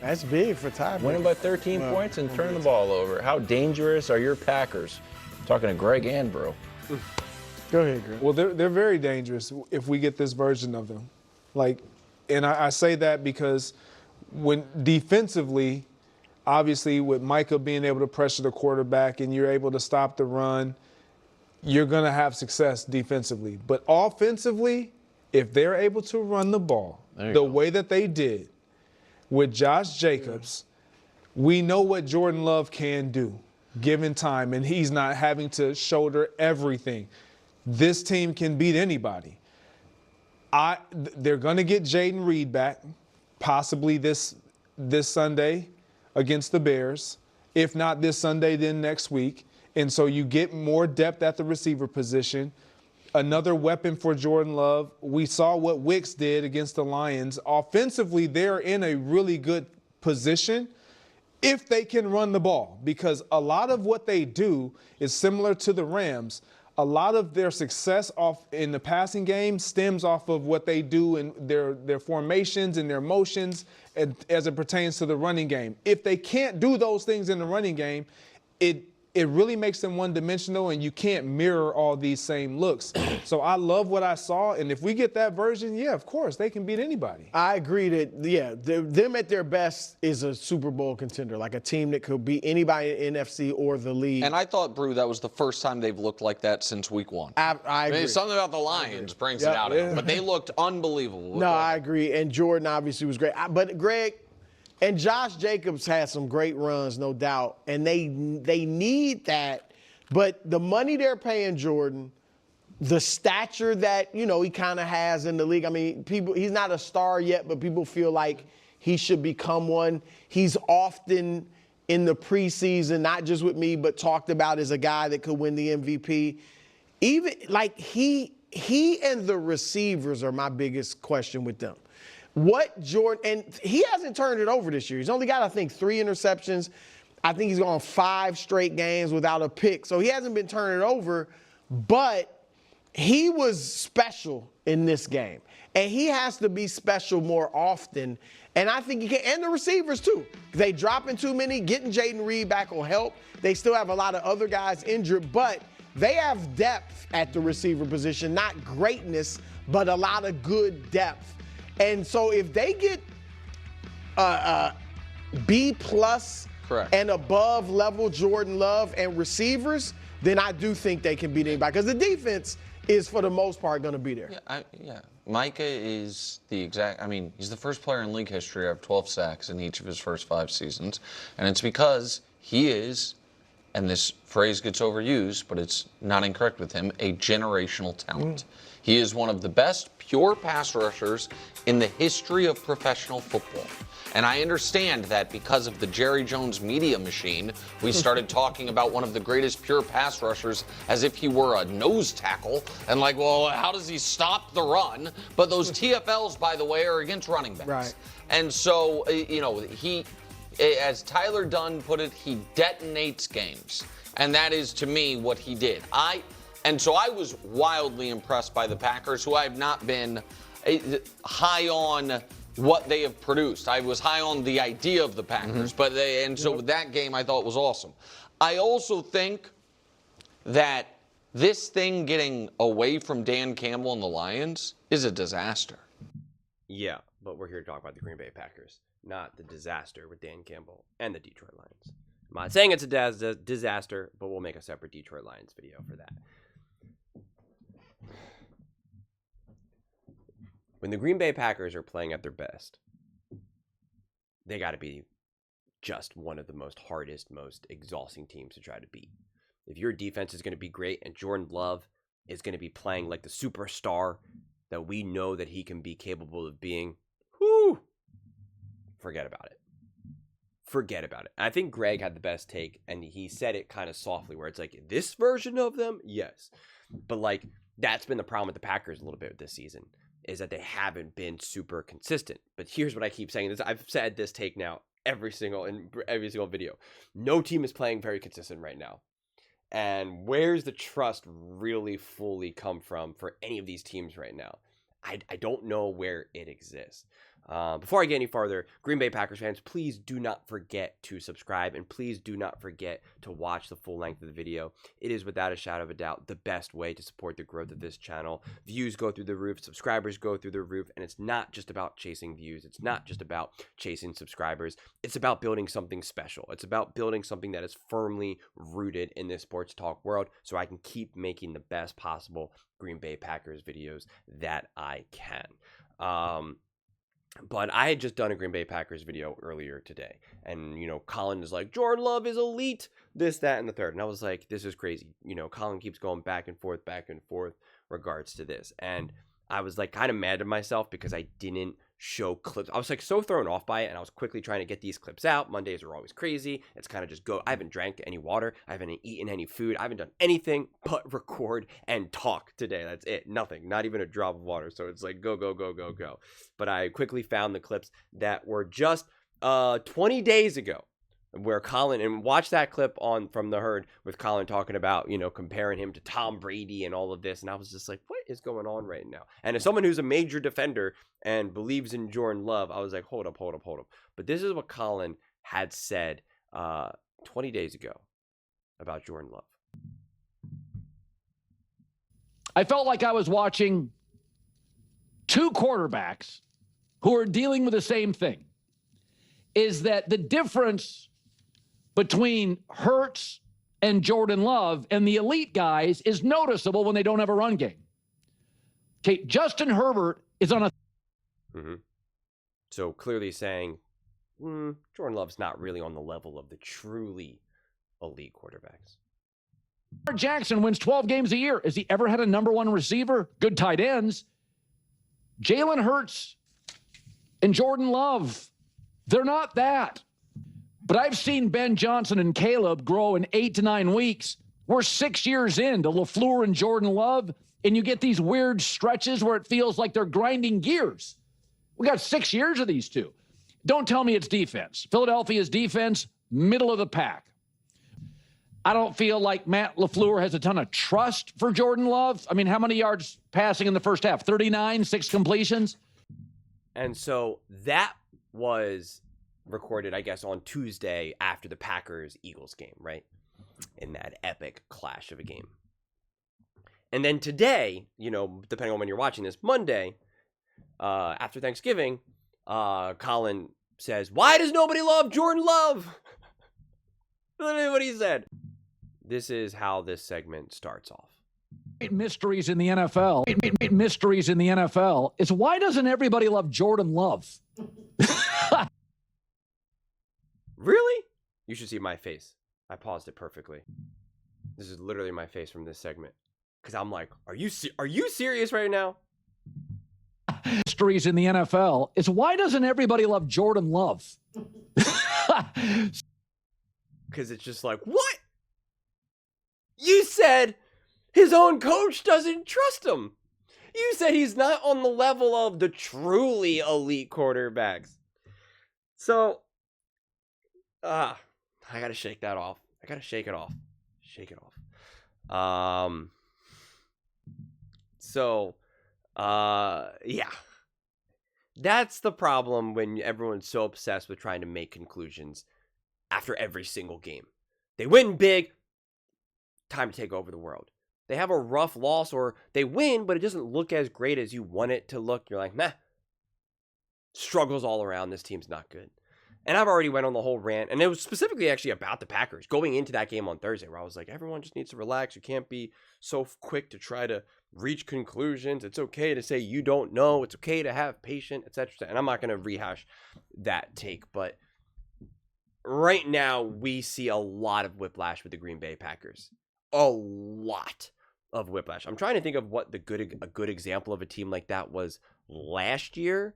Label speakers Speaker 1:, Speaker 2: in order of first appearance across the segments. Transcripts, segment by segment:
Speaker 1: That's big for tiebreakers.
Speaker 2: Winning by 13 points and turning the ball over. How dangerous are your Packers? I'm talking to Greg and Bro.
Speaker 1: Go ahead, Greg.
Speaker 3: Well, they're very dangerous if we get this version of them. And I say that because when defensively, obviously with Micah being able to pressure the quarterback and you're able to stop the run, you're going to have success defensively. But offensively, if they're able to run the ball the way that they did with Josh Jacobs, we know what Jordan Love can do given time, and he's not having to shoulder everything. This team can beat anybody. They're going to get Jaden Reed back, possibly this Sunday against the Bears. If not this Sunday, then next week. And so you get more depth at the receiver position. Another weapon for Jordan Love. We saw what Wicks did against the Lions. Offensively, they're in a really good position if they can run the ball, because a lot of what they do is similar to the Rams. A lot of their success in the passing game stems off of what they do in their formations and their motions as it pertains to the running game. If they can't do those things in the running game, it really makes them one-dimensional, and you can't mirror all these same looks. So I love what I saw, and if we get that version, yeah, of course, they can beat anybody.
Speaker 1: I agree that, them at their best is a Super Bowl contender, like a team that could beat anybody in NFC or the league.
Speaker 4: And I thought, Brew, that was the first time they've looked like that since week 1.
Speaker 1: I agree.
Speaker 4: Something about the Lions brings it out of them, but they looked unbelievable.
Speaker 1: No, I agree, and Jordan obviously was great. But Greg and Josh Jacobs had some great runs, no doubt, and they need that. But the money they're paying Jordan, the stature that, he kind of has in the league. I mean, he's not a star yet, but people feel like he should become one. He's often in the preseason, not just with me, but talked about as a guy that could win the MVP. Even like he and the receivers are my biggest question with them. What Jordan, and he hasn't turned it over this year. He's only got, I think, 3 interceptions. I think he's gone 5 straight games without a pick. So he hasn't been turning it over, but he was special in this game. And he has to be special more often. And I think he can, and the receivers too. They dropping too many, getting Jaden Reed back will help. They still have a lot of other guys injured, but they have depth at the receiver position, not greatness, but a lot of good depth. And so if they get B+ and above level Jordan Love and receivers, then I do think they can beat anybody, because the defense is for the most part going to be there.
Speaker 4: Yeah, Micah is he's the first player in league history to have 12 sacks in each of his first 5 seasons. And it's because he is, and this phrase gets overused, but it's not incorrect with him, a generational talent. He is one of the best pure pass rushers in the history of professional football. And I understand that because of the Jerry Jones media machine, we started talking about one of the greatest pure pass rushers as if he were a nose tackle. And well, how does he stop the run? But those TFLs, by the way, are against running backs.
Speaker 1: Right.
Speaker 4: And so, he, as Tyler Dunn put it, he detonates games. And that is, to me, what he did. And so I was wildly impressed by the Packers, who I have not been high on what they have produced. I was high on the idea of the Packers, so that game I thought was awesome. I also think that this thing getting away from Dan Campbell and the Lions is a disaster.
Speaker 5: Yeah, but we're here to talk about the Green Bay Packers, not the disaster with Dan Campbell and the Detroit Lions. I'm not saying it's a disaster, but we'll make a separate Detroit Lions video for that. When the Green Bay Packers are playing at their best, they got to be just one of the hardest, most exhausting teams to try to beat. If your defense is going to be great and Jordan Love is going to be playing like the superstar that we know that he can be capable of being, forget about it. Forget about it. I think Greg had the best take, and he said it kind of softly, where it's like, this version of them, yes. But that's been the problem with the Packers a little bit this season, is that they haven't been super consistent. But here's what I keep saying. I've said this take now every single video. No team is playing very consistent right now. And where's the trust really fully come from for any of these teams right now? I don't know where it exists. Before I get any farther, Green Bay Packers fans, please do not forget to subscribe, and please do not forget to watch the full length of the video. It is without a shadow of a doubt the best way to support the growth of this channel. Views go through the roof, subscribers go through the roof, and it's not just about chasing views. It's not just about chasing subscribers. It's about building something special. It's about building something that is firmly rooted in this sports talk world, so I can keep making the best possible Green Bay Packers videos that I can. But I had just done a Green Bay Packers video earlier today. And, Colin is like, Jordan Love is elite, this, that, and the third. And I was like, this is crazy. Colin keeps going back and forth regards to this. And I was like kind of mad at myself because I didn't show clips. I was like so thrown off by it, and I was quickly trying to get these clips out. Mondays are always crazy. It's kind of just go. I haven't drank any water. I haven't eaten any food. I haven't done anything but record and talk today. That's it. Nothing. Not even a drop of water. So it's like go, go, go, go, go. But I quickly found the clips that were just 20 days ago, where Colin, and watch that clip from the herd with Colin talking about, comparing him to Tom Brady and all of this. And I was just like, what is going on right now? And as someone who's a major defender and believes in Jordan Love, I was like, hold up. But this is what Colin had said 20 days ago about Jordan Love.
Speaker 6: I felt like I was watching two quarterbacks who are dealing with the same thing. Is that the difference between Hurts and Jordan Love and the elite guys is noticeable when they don't have a run game. Okay, Justin Herbert is on a...
Speaker 5: So clearly saying, Jordan Love's not really on the level of the truly elite quarterbacks.
Speaker 6: Jackson wins 12 games a year. Has he ever had a number one receiver? Good tight ends. Jalen Hurts and Jordan Love, they're not that. But I've seen Ben Johnson and Caleb grow in 8 to 9 weeks. We're 6 years into LaFleur and Jordan Love, and you get these weird stretches where it feels like they're grinding gears. We got 6 years of these two. Don't tell me it's defense. Philadelphia's defense, middle of the pack. I don't feel like Matt LaFleur has a ton of trust for Jordan Love. I mean, how many yards passing in the first half? 39, 6 completions?
Speaker 5: And so that was recorded, I guess, on Tuesday after the Packers-Eagles game, right? In that epic clash of a game. And then today, depending on when you're watching this, Monday, after Thanksgiving, Colin says, why does nobody love Jordan Love? Literally what he said. This is how this segment starts off.
Speaker 6: Mysteries in the NFL. Mysteries in the NFL is why doesn't everybody love Jordan Love?
Speaker 5: Really? You should see my face. I paused it perfectly. This is literally my face from this segment. Because I'm like, are you serious right now?
Speaker 6: Mysteries in the NFL is why doesn't everybody love Jordan Love?
Speaker 5: Because it's just like, what? You said his own coach doesn't trust him. You said he's not on the level of the truly elite quarterbacks. So, I got to shake that off. I got to shake it off. Shake it off. Yeah. That's the problem when everyone's so obsessed with trying to make conclusions after every single game. They win big, time to take over the world. They have a rough loss, or they win, but it doesn't look as great as you want it to look. You're like, meh. Struggles all around. This team's not good. And I've already went on the whole rant, and it was specifically actually about the Packers going into that game on Thursday, where I was like, everyone just needs to relax. You can't be so quick to try to reach conclusions. It's okay to say you don't know. It's okay to have patience, etc. And I'm not going to rehash that take, but right now we see a lot of whiplash with the Green Bay Packers. A lot of whiplash. I'm trying to think of what a good example of a team like that was last year.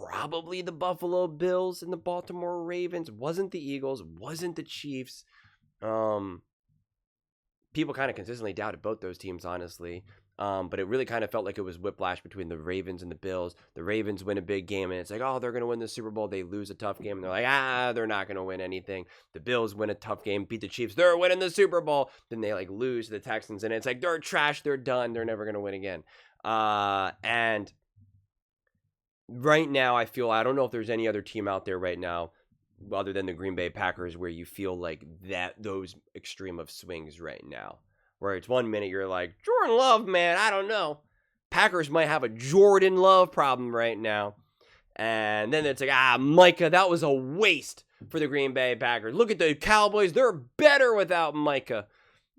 Speaker 5: Probably the Buffalo Bills and the Baltimore Ravens. Wasn't the Eagles, wasn't the Chiefs. People kind of consistently doubted both those teams, honestly. But it really kind of felt like it was whiplash between the Ravens and the Bills. The Ravens win a big game, and it's like, oh, they're going to win the Super Bowl. They lose a tough game, and they're like, they're not going to win anything. The Bills win a tough game, beat the Chiefs. They're winning the Super Bowl. Then they lose to the Texans, and it's like, they're trash. They're done. They're never going to win again. And right now, I don't know if there's any other team out there right now other than the Green Bay Packers where you feel like those extreme of swings right now. Where it's 1 minute you're like, Jordan Love, man, I don't know. Packers might have a Jordan Love problem right now. And then it's like, Micah, that was a waste for the Green Bay Packers. Look at the Cowboys. They're better without Micah.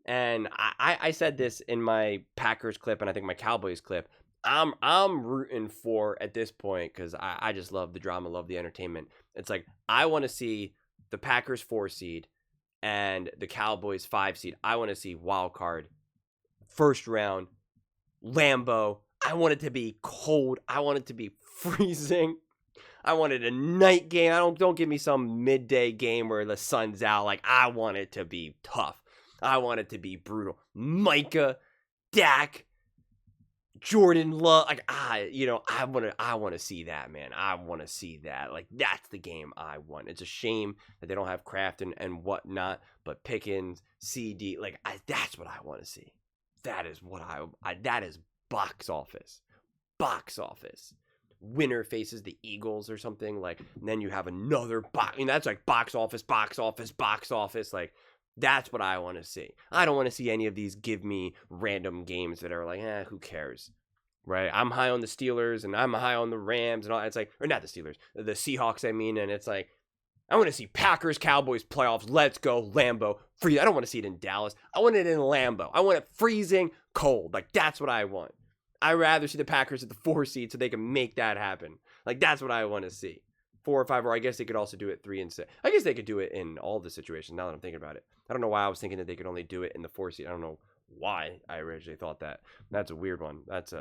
Speaker 5: And I said this in my Packers clip and I think my Cowboys clip. I'm rooting for, at this point, because I just love the drama, love the entertainment. It's like, I want to see the Packers 4 seed and the Cowboys 5 seed. I want to see wild card, first round, Lambeau. I want it to be cold. I want it to be freezing. I wanted a night game. Don't give me some midday game where the sun's out. Like, I want it to be tough. I want it to be brutal. Micah, Dak, Jordan Love. Like, I want to see that, man. I want to see that. Like, that's the game I want. It's a shame that they don't have Kraft and whatnot, but Pickens, CD, like, that's what I want to see. That is what that is box office. Box office. Winner faces the Eagles or something, like, and then you have another box. I mean, that's like box office. Like, that's what I want to see. I don't want to see any of these give me random games that are like, who cares, right? I'm high on the Steelers and I'm high on the Rams and all. It's like, or not the Steelers, the Seahawks, I mean, and it's like, I want to see Packers, Cowboys, playoffs. Let's go, Lambeau. I don't want to see it in Dallas. I want it in Lambeau. I want it freezing cold. Like, that's what I want. I'd rather see the Packers at the 4 seed so they can make that happen. Like, that's what I want to see. 4 or 5, or I guess they could also do it 3 and 6. I guess they could do it in all the situations now that I'm thinking about it. I don't know why I was thinking that they could only do it in the 4 seed. I don't know why I originally thought that. That's a weird one. That's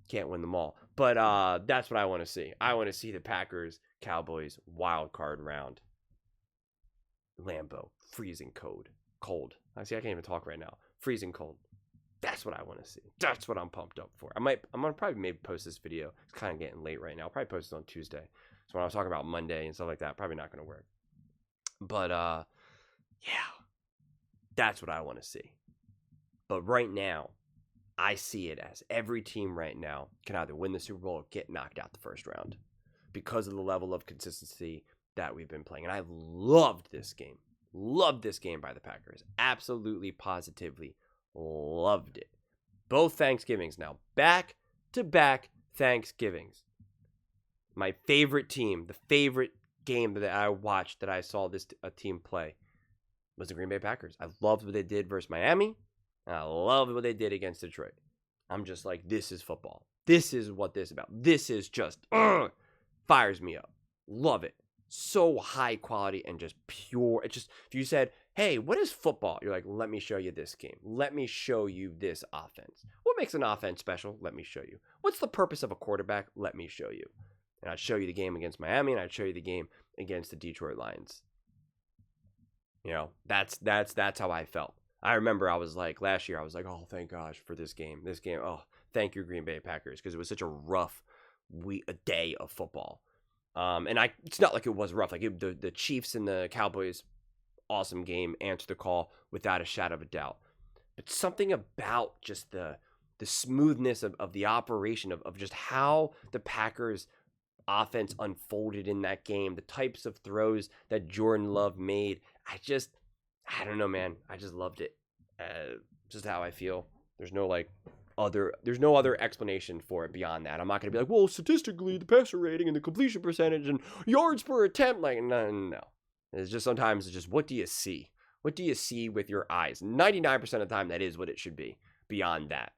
Speaker 5: can't win them all. But that's what I want to see. I want to see the Packers, Cowboys, wild card round. Lambeau, freezing cold. I can't even talk right now. Freezing cold. That's what I want to see. That's what I'm pumped up for. I'm gonna probably maybe post this video. It's kind of getting late right now. I'll probably post it on Tuesday. So when I was talking about Monday and stuff like that, probably not gonna work. But yeah, that's what I want to see. But right now, I see it as every team right now can either win the Super Bowl or get knocked out the first round because of the level of consistency that we've been playing. And I loved this game. Loved this game by the Packers. Absolutely, positively loved it. Both Thanksgivings now. Back-to-back Thanksgivings. My favorite team, the favorite game that I watched that I saw a team play was the Green Bay Packers. I loved what they did versus Miami. And I loved what they did against Detroit. I'm just like, this is football. This is what this is about. This is just, fires me up. Love it. So high quality and just pure. It's just, if you said, hey, what is football? You're like, let me show you this game. Let me show you this offense. What makes an offense special? Let me show you. What's the purpose of a quarterback? Let me show you. And I'd show you the game against Miami, and I'd show you the game against the Detroit Lions. That's how I felt. I remember I was like, last year, I was like, oh, thank gosh for this game. Oh, thank you, Green Bay Packers, because it was such a rough day of football. And it's not like it was rough. Like the Chiefs and the Cowboys, awesome game, answered the call without a shadow of a doubt. But something about just the smoothness of the operation of just how the Packers offense unfolded in that game, the types of throws that Jordan Love made. I don't know, man. I just loved it. Just how I feel. There's no other explanation for it beyond that. I'm not going to be like, well, statistically, the passer rating and the completion percentage and yards per attempt. Like, no. It's just sometimes it's just, what do you see? What do you see with your eyes? 99% of the time, that is what it should be. Beyond that.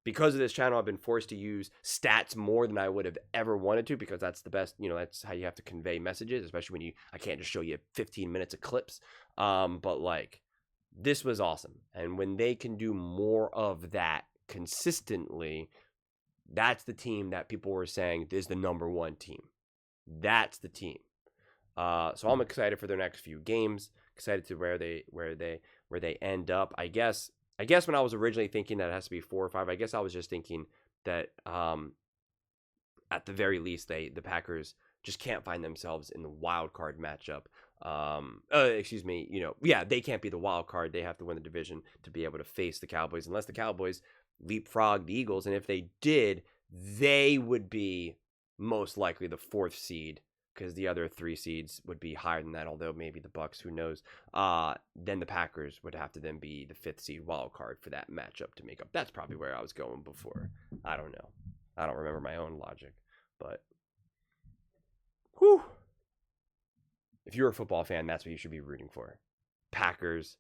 Speaker 5: Because of this channel, I've been forced to use stats more than I would have ever wanted to, because that's the best, that's how you have to convey messages, especially when I can't just show you 15 minutes of clips. But like, this was awesome. And when they can do more of that consistently, that's the team that people were saying is the number one team. That's the team. So I'm excited for their next few games, excited to where they end up. I guess when I was originally thinking that it has to be 4 or 5, I guess I was just thinking that at the very least the Packers just can't find themselves in the wild card matchup. They can't be the wild card. They have to win the division to be able to face the Cowboys, unless the Cowboys leapfrog the Eagles. And if they did, they would be most likely the 4th seed, because the other 3 seeds would be higher than that, although maybe the Bucks, who knows. Then the Packers would have to then be the 5th seed wild card for that matchup to make up. That's probably where I was going before. I don't know. I don't remember my own logic, but whew. If you're a football fan, that's what you should be rooting for. Packers,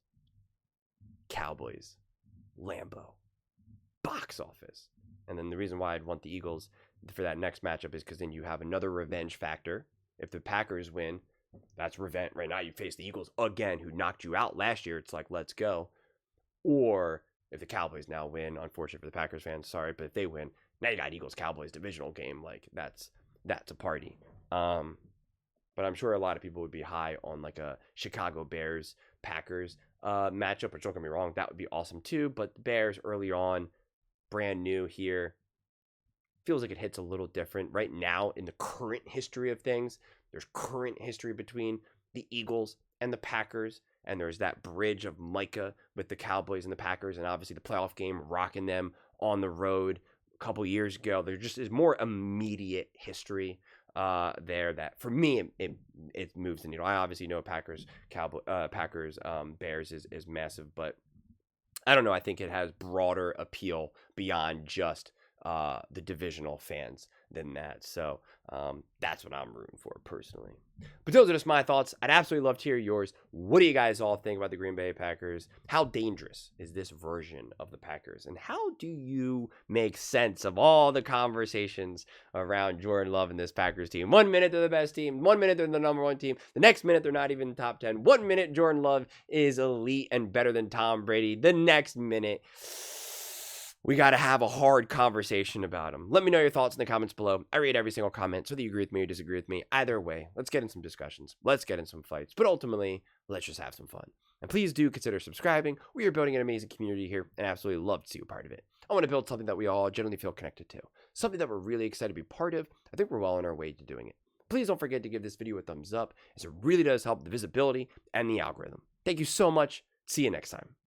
Speaker 5: Cowboys, Lambeau, box office. And then the reason why I'd want the Eagles for that next matchup is because then you have another revenge factor. If the Packers win, that's revenge. Right now you face the Eagles again, who knocked you out last year. It's like, let's go. Or if the Cowboys now win, unfortunate for the Packers fans, sorry, but if they win, now you got Eagles-Cowboys divisional game. Like, that's a party. But I'm sure a lot of people would be high on like a Chicago Bears-Packers matchup, which don't get me wrong, that would be awesome too. But the Bears early on, brand new here, feels like it hits a little different. Right now, in the current history of things, there's current history between the Eagles and the Packers, and there's that bridge of Micah with the Cowboys and the Packers, and obviously the playoff game rocking them on the road a couple years ago. There just is more immediate history there that for me it moves the needle. I obviously know Packers Bears is massive, but I don't know. I think it has broader appeal beyond just the divisional fans than that. So that's what I'm rooting for personally. But those are just my thoughts. I'd absolutely love to hear yours. What do you guys all think about the Green Bay Packers? How dangerous is this version of the Packers? And how do you make sense of all the conversations around Jordan Love and this Packers team? 1 minute they're the best team. 1 minute they're the number 1 team. The next minute they're not even in the top 10. 1 minute Jordan Love is elite and better than Tom Brady. The next minute, we got to have a hard conversation about him. Let me know your thoughts in the comments below. I read every single comment, so whether you agree with me or disagree with me. Either way, let's get in some discussions. Let's get in some fights. But ultimately, let's just have some fun. And please do consider subscribing. We are building an amazing community here, and I absolutely love to see you a part of it. I want to build something that we all generally feel connected to. Something that we're really excited to be part of. I think we're well on our way to doing it. Please don't forget to give this video a thumbs up, as it really does help the visibility and the algorithm. Thank you so much. See you next time.